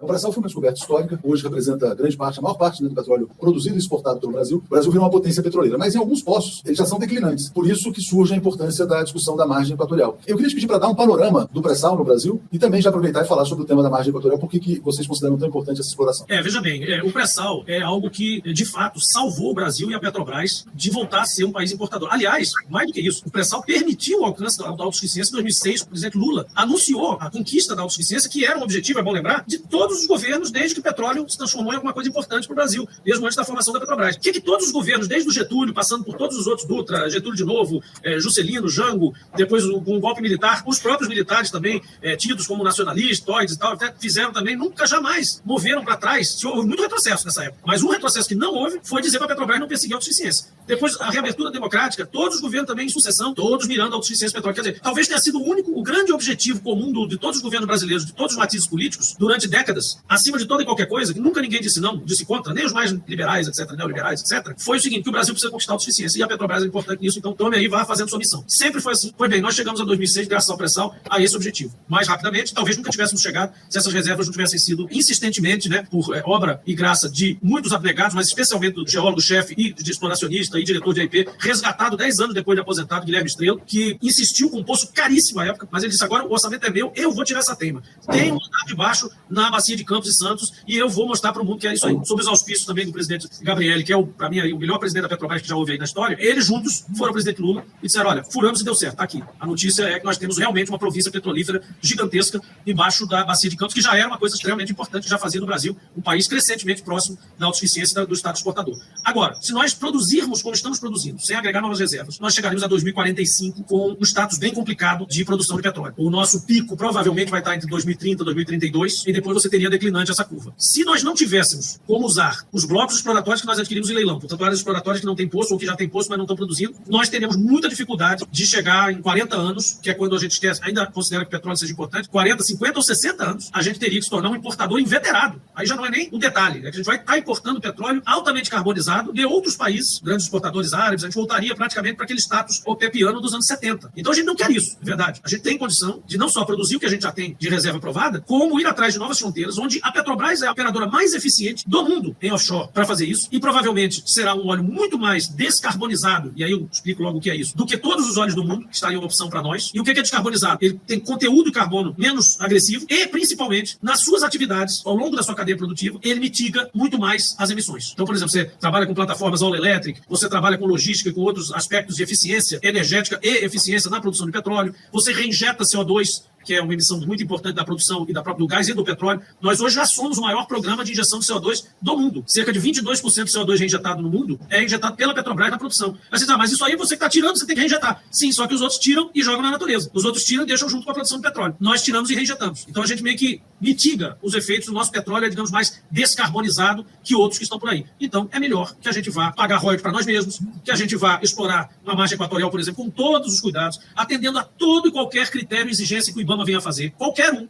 O pré-sal foi uma descoberta histórica, hoje representa grande parte, a maior parte, né, do petróleo produzido e exportado pelo Brasil. O Brasil virou uma potência petroleira, mas em alguns poços eles já são declinantes. Por isso que surge a importância da discussão da margem equatorial. Eu queria te pedir para dar um panorama do pré-sal no Brasil e também já aproveitar e falar sobre o tema da margem equatorial, por que vocês consideram tão importante essa exploração. Veja bem, o pré-sal é algo que, de fato, salvou o Brasil e a Petrobras de voltar a ser um país importador. Aliás, mais do que isso, o pré-sal permitiu o alcance da autossuficiência em 2006. O presidente Lula anunciou a conquista da autossuficiência, que era um objetivo, é bom lembrar, de todos os governos desde que o petróleo se transformou em alguma coisa importante para o Brasil, mesmo antes da formação da Petrobras. O que todos os governos, desde o Getúlio, passando por todos os outros, Dutra, Getúlio de novo, Juscelino, Jango, depois com o golpe militar, os próprios militares também, tidos como nacionalistas e tal, até fizeram também, nunca jamais moveram para trás. Houve muito retrocesso nessa época, mas um retrocesso que não houve foi dizer para a Petrobras não perseguir a autossuficiência. Depois, a reabertura democrática, todos os governos também em sucessão, todos mirando a autossuficiência petróleo. Quer dizer, talvez tenha sido o grande objetivo comum de todos os governos brasileiros, de todos os matizes políticos, durante décadas, acima de toda e qualquer coisa, que nunca ninguém disse não, disse contra, nem os mais liberais, etc., neoliberais, etc., foi o seguinte, que o Brasil precisa conquistar a autossuficiência, e a Petrobras é importante nisso, então tome aí e vá fazendo sua missão. Sempre foi assim. Pois bem, nós chegamos a 2006, graças ao pré-sal, a esse objetivo. Mais rapidamente, talvez nunca tivéssemos chegado se essas reservas não tivessem sido insistentemente, né, por obra e graça de muitos abnegados, mas especialmente do geólogo-chefe e de exploracionista e diretor de AIP, resgatado 10 anos depois de aposentado, Guilherme Estrela, que insistiu com um poço caríssimo à época, mas ele disse, agora o orçamento é meu, eu vou tirar essa teima. Tem um andar de baixo na bacia de Campos e Santos e eu vou mostrar para o mundo que é isso aí. Sob os auspícios também do presidente Gabrielli, que é, para mim, o melhor presidente da Petrobras que já houve aí na história, eles juntos foram ao presidente Lula e disseram, olha, furamos e deu certo, tá aqui. A notícia é que nós temos realmente uma província petrolífera gigantesca embaixo da bacia de Campos, que já era uma coisa extremamente importante, já fazia do Brasil um país crescentemente próximo da autossuficiência do Estado exportador. Agora, se nós produzirmos como estamos produzindo, sem agregar novas reservas, nós chegaremos a 2045 com um status bem complicado de produção de petróleo. O nosso pico provavelmente vai estar entre 2030 e 2032 e depois você teria declinante essa curva. Se nós não tivéssemos como usar os blocos exploratórios que nós adquirimos em leilão, portanto, áreas exploratórias que não têm poço ou que já têm poço, mas não estão produzindo, nós teremos muita dificuldade de chegar em 40 anos, que é quando a gente ainda considera que o petróleo seja importante, 40, 50 ou 60 anos, a gente teria que se tornar um importador inveterado. Aí já não é nem um detalhe, é que a gente vai estar importando petróleo altamente carbonizado de outros países, grandes exportadores árabes, a gente voltaria praticamente para aquele status opepiano dos anos 70. Então a gente não quer isso, é verdade. A gente tem condição de não só produzir o que a gente já tem de reserva provada, como ir atrás de novas fronteiras, onde a Petrobras é a operadora mais eficiente do mundo em offshore para fazer isso, e provavelmente será um óleo muito mais descarbonizado, e aí eu explico logo o que é isso, do que todos os óleos do mundo, que estariam uma opção para nós. E o que é descarbonizado? Ele tem conteúdo de carbono menos agressivo e, principalmente, nas suas atividades, ao longo da sua cadeia produtiva, ele mitiga muito mais as emissões. Então, por exemplo, você trabalha com plataformas all electric, você trabalha com logística, com outros aspectos de eficiência energética e eficiência na produção de petróleo, você reinjeta CO2, que é uma emissão muito importante da produção e do gás e do petróleo. Nós hoje já somos o maior programa de injeção de CO2 do mundo. Cerca de 22% do CO2 reinjetado no mundo é injetado pela Petrobras na produção. Mas você diz, mas isso aí você que está tirando, você tem que reinjetar. Sim, só que os outros tiram e jogam na natureza. Os outros tiram e deixam junto com a produção de petróleo. Nós tiramos e reinjetamos. Então a gente meio que mitiga os efeitos do nosso petróleo, digamos, mais descarbonizado que outros que estão por aí. Então é melhor que a gente vá pagar royalties para nós mesmos, que a gente vá explorar uma margem equatorial, por exemplo, com todos os cuidados, atendendo a todo e qualquer critério e exigência que o IBAMA venha a fazer. Qualquer um.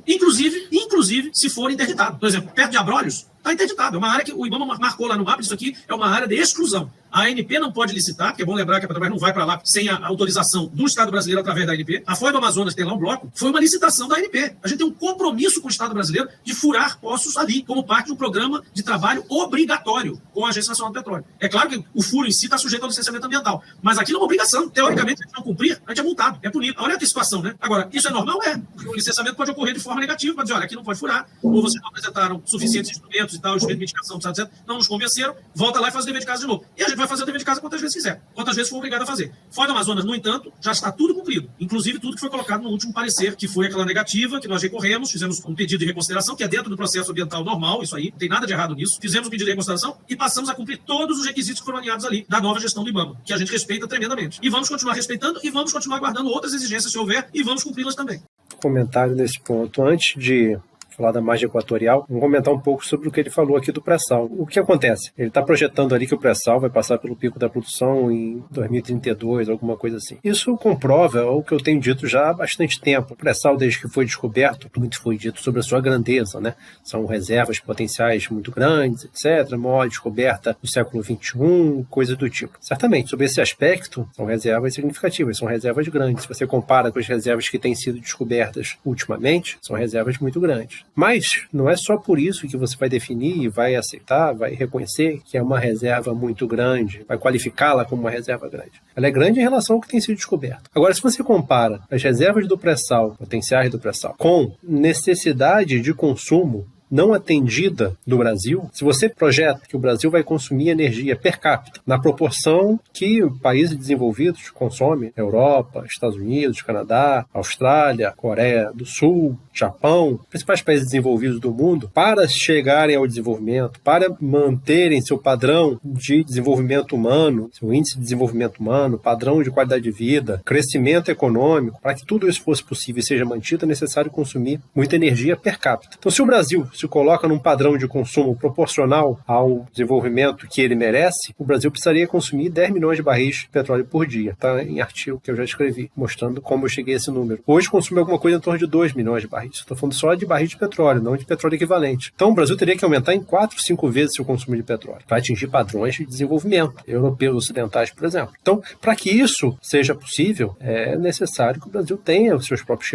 Inclusive se for interditado. Por exemplo, perto de Abrolhos, está interditado. É uma área que o IBAMA marcou lá no mapa, isso aqui é uma área de exclusão. A ANP não pode licitar, porque é bom lembrar que a Petrobras não vai para lá sem a autorização do Estado brasileiro através da ANP. A Foz do Amazonas tem lá um bloco, foi uma licitação da ANP. A gente tem um compromisso com o Estado brasileiro de furar poços ali, como parte de um programa de trabalho obrigatório com a Agência Nacional do Petróleo. É claro que o furo em si está sujeito ao licenciamento ambiental, mas aquilo é uma obrigação. Teoricamente, se a gente não cumprir, a gente é multado, é punido. Olha a situação, né? Agora, isso é normal? É. O licenciamento pode ocorrer de forma negativa, para dizer, olha, aqui não pode furar, ou vocês não apresentaram suficientes instrumentos e tal, instrumento de mitigação, etc. Não nos convenceram, volta lá e faz o dever de casa de novo. E a gente vai fazer o dever de casa quantas vezes quiser, quantas vezes for obrigado a fazer. Foz do Amazonas, no entanto, já está tudo cumprido, inclusive tudo que foi colocado no último parecer, que foi aquela negativa, que nós recorremos, fizemos um pedido de reconsideração, que é dentro do processo ambiental normal, isso aí, não tem nada de errado nisso, fizemos um pedido de reconsideração e passamos a cumprir todos os requisitos que foram alinhados ali da nova gestão do IBAMA, que a gente respeita tremendamente. E vamos continuar respeitando e vamos continuar guardando outras exigências se houver e vamos cumpri-las também. Comentário nesse ponto. Antes de falar da margem equatorial, vamos comentar um pouco sobre o que ele falou aqui do pré-sal. O que acontece? Ele está projetando ali que o pré-sal vai passar pelo pico da produção em 2032, alguma coisa assim. Isso comprova o que eu tenho dito já há bastante tempo. O pré-sal, desde que foi descoberto, muito foi dito sobre a sua grandeza, né? São reservas potenciais muito grandes, etc. Maior descoberta no século XXI, coisa do tipo. Certamente, sobre esse aspecto, são reservas significativas, são reservas grandes. Se você compara com as reservas que têm sido descobertas ultimamente, são reservas muito grandes. Mas não é só por isso que você vai definir, vai aceitar, vai reconhecer que é uma reserva muito grande, vai qualificá-la como uma reserva grande. Ela é grande em relação ao que tem sido descoberto. Agora, se você compara as reservas do pré-sal, potenciais do pré-sal, com necessidade de consumo não atendida do Brasil, se você projeta que o Brasil vai consumir energia per capita na proporção que países desenvolvidos consomem, Europa, Estados Unidos, Canadá, Austrália, Coreia do Sul, Japão, principais países desenvolvidos do mundo, para chegarem ao desenvolvimento, para manterem seu padrão de desenvolvimento humano, seu índice de desenvolvimento humano, padrão de qualidade de vida, crescimento econômico, para que tudo isso fosse possível e seja mantido, é necessário consumir muita energia per capita. Então, se o Brasil se coloca num padrão de consumo proporcional ao desenvolvimento que ele merece, o Brasil precisaria consumir 10 milhões de barris de petróleo por dia. Está em artigo que eu já escrevi, mostrando como eu cheguei a esse número. Hoje consome alguma coisa em torno de 2 milhões de barris. Estou falando só de barris de petróleo, não de petróleo equivalente. Então o Brasil teria que aumentar em 4, 5 vezes seu consumo de petróleo para atingir padrões de desenvolvimento europeus ocidentais, por exemplo. Então, para que isso seja possível, é necessário que o Brasil tenha os seus próprios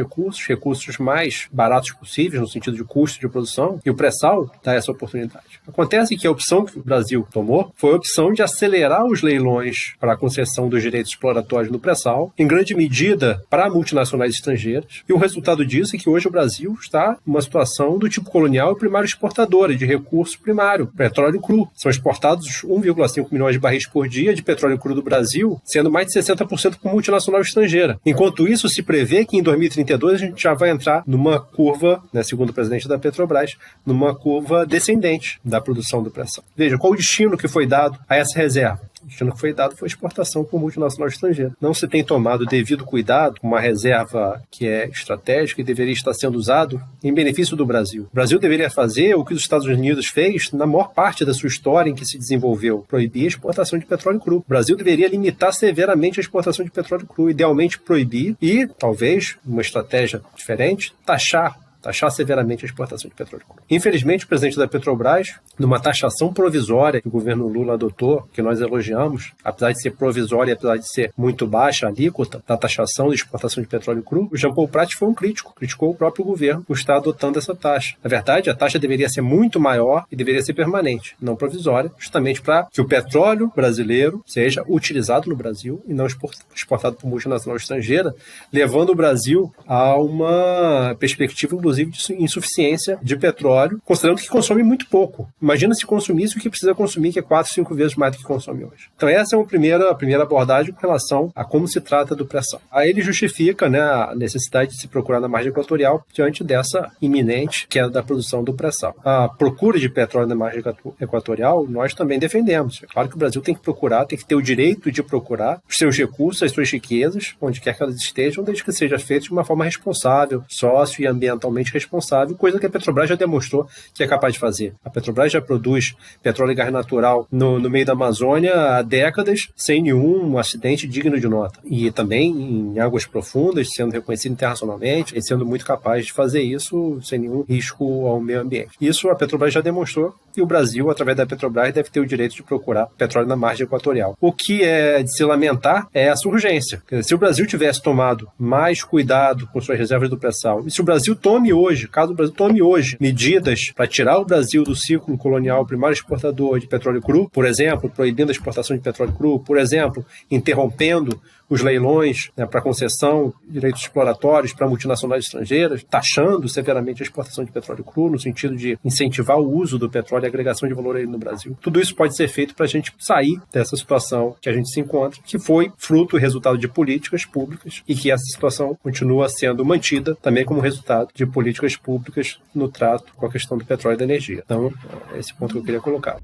recursos mais baratos possíveis, no sentido de custo de produção, e o pré-sal dá essa oportunidade. Acontece que a opção que o Brasil tomou foi a opção de acelerar os leilões para a concessão dos direitos exploratórios no pré-sal, em grande medida para multinacionais estrangeiras, e o resultado disso é que hoje o Brasil está numa situação do tipo colonial e primário exportadora de recurso primário, petróleo cru. São exportados 1,5 milhões de barris por dia de petróleo cru do Brasil, sendo mais de 60% por multinacional estrangeira. Enquanto isso, se prevê que em 2032 a gente já vai entrar numa curva, né, segundo o presidente da Petrobras, numa curva descendente da produção do pré-sal. Veja, qual o destino que foi dado a essa reserva? O destino que foi dado foi exportação por multinacional estrangeira. Não se tem tomado devido cuidado com uma reserva que é estratégica e deveria estar sendo usado em benefício do Brasil. O Brasil deveria fazer o que os Estados Unidos fez na maior parte da sua história em que se desenvolveu, proibir a exportação de petróleo cru. O Brasil deveria limitar severamente a exportação de petróleo cru, idealmente proibir e, talvez, uma estratégia diferente, taxar severamente a exportação de petróleo cru. Infelizmente, o presidente da Petrobras, numa taxação provisória que o governo Lula adotou, que nós elogiamos, apesar de ser provisória e apesar de ser muito baixa a alíquota da taxação de exportação de petróleo cru, o Jean Paul Prat foi um crítico, criticou o próprio governo por estar adotando essa taxa. Na verdade, a taxa deveria ser muito maior e deveria ser permanente, não provisória, justamente para que o petróleo brasileiro seja utilizado no Brasil e não exportado por multinacional estrangeira, levando o Brasil a uma perspectiva, inclusive, de insuficiência de petróleo, considerando que consome muito pouco. Imagina se consumisse o que precisa consumir, que é 4, 5 vezes mais do que consome hoje. Então essa é a primeira abordagem com relação a como se trata do pré-sal. Aí ele justifica, né, a necessidade de se procurar na margem equatorial diante dessa iminente queda da produção do pré-sal. A procura de petróleo na margem equatorial, nós também defendemos. É claro que o Brasil tem que procurar, tem que ter o direito de procurar os seus recursos, as suas riquezas, onde quer que elas estejam, desde que seja feito de uma forma responsável, sócio e ambientalmente responsável, coisa que a Petrobras já demonstrou que é capaz de fazer. A Petrobras já produz petróleo e gás natural no meio da Amazônia há décadas, sem nenhum acidente digno de nota. E também em águas profundas, sendo reconhecido internacionalmente e sendo muito capaz de fazer isso sem nenhum risco ao meio ambiente. Isso a Petrobras já demonstrou e o Brasil, através da Petrobras, deve ter o direito de procurar petróleo na margem equatorial. O que é de se lamentar é essa urgência. Se o Brasil tivesse tomado mais cuidado com suas reservas do pré-sal, e se o Brasil caso o Brasil tome hoje medidas para tirar o Brasil do ciclo colonial primário exportador de petróleo cru, por exemplo, proibindo a exportação de petróleo cru, por exemplo, interrompendo os leilões, né, para concessão de direitos exploratórios para multinacionais estrangeiras, taxando severamente a exportação de petróleo cru, no sentido de incentivar o uso do petróleo e a agregação de valor a ele no Brasil. Tudo isso pode ser feito para a gente sair dessa situação que a gente se encontra, que foi fruto e resultado de políticas públicas e que essa situação continua sendo mantida também como resultado de políticas públicas no trato com a questão do petróleo e da energia. Então, é esse ponto que eu queria colocar.